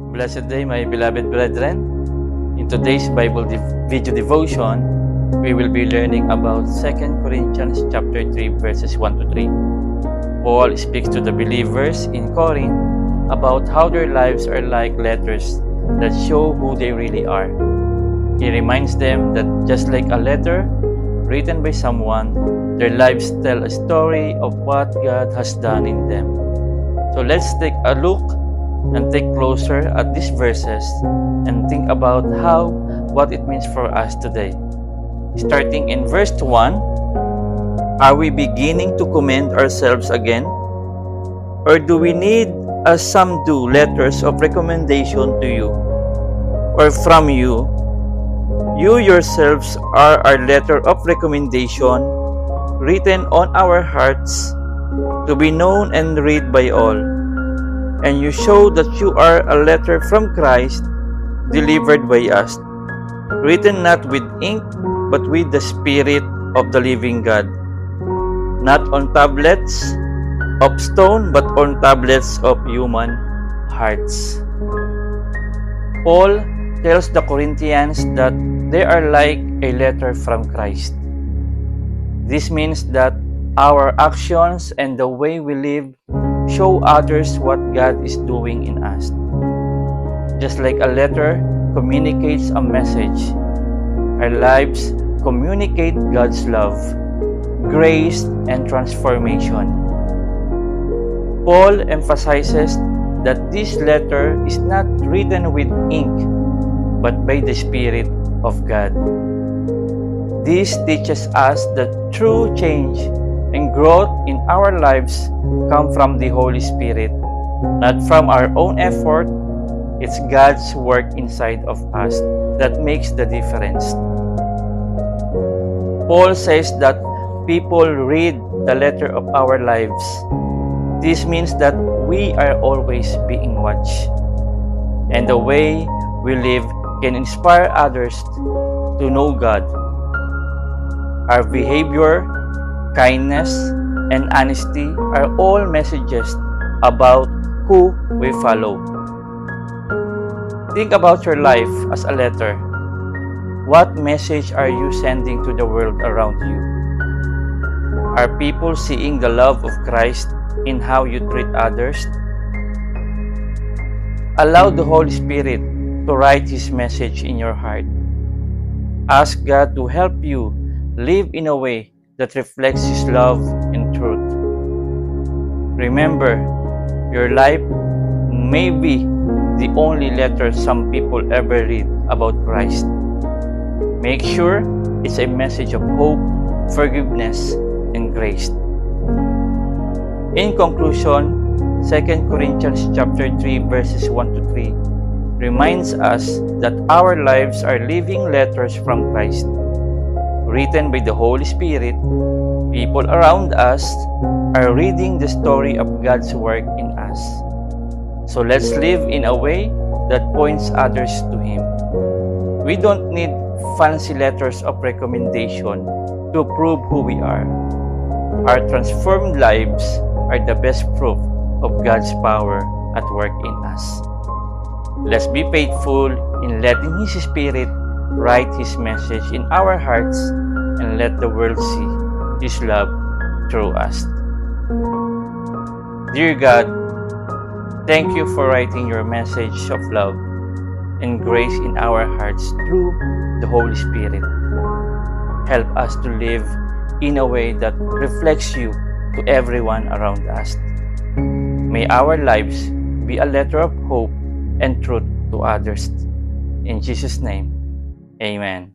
Blessed day, my beloved brethren. In today's Bible video devotion, we will be learning about 2 Corinthians chapter 3, verses 1 to 3. Paul speaks to the believers in Corinth about how their lives are like letters that show who they really are. He reminds them that just like a letter written by someone, their lives tell a story of what God has done in them. So let's take a look and take closer at these verses and think about what it means for us today. Starting in verse 1, are we beginning to commend ourselves again? Or do we need, as some do, letters of recommendation to you or from you? You yourselves are our letter of recommendation, written on our hearts, to be known and read by all. And you show that you are a letter from Christ, delivered by us, written not with ink, but with the Spirit of the living God, not on tablets of stone, but on tablets of human hearts. Paul tells the Corinthians that they are like a letter from Christ. This means that our actions and the way we live show others what God is doing in us. Just like a letter communicates a message, our lives communicate God's love, grace, and transformation. Paul emphasizes that this letter is not written with ink, but by the Spirit of God. This teaches us that true change and growth in our lives come from the Holy Spirit, not from our own effort. It's God's work inside of us that makes the difference. Paul says that people read the letter of our lives. This means that we are always being watched, and the way we live can inspire others to know God. Our behavior, kindness, and honesty are all messages about who we follow. Think about your life as a letter. What message are you sending to the world around you? Are people seeing the love of Christ in how you treat others? Allow the Holy Spirit to write His message in your heart. Ask God to help you live in a way that reflects His love and truth. Remember, your life may be the only letter some people ever read about Christ. Make sure it's a message of hope, forgiveness, and grace. In conclusion, 2 Corinthians chapter 3 verses 1 to 3 reminds us that our lives are living letters from Christ, written by the Holy Spirit. People around us are reading the story of God's work in us. So let's live in a way that points others to Him. We don't need fancy letters of recommendation to prove who we are. Our transformed lives are the best proof of God's power at work in us. Let's be faithful in letting His Spirit write His message in our hearts and let the world see His love through us. Dear God, thank you for writing your message of love and grace in our hearts through the Holy Spirit. Help us to live in a way that reflects you to everyone around us. May our lives be a letter of hope and truth to others. In Jesus' name, amen.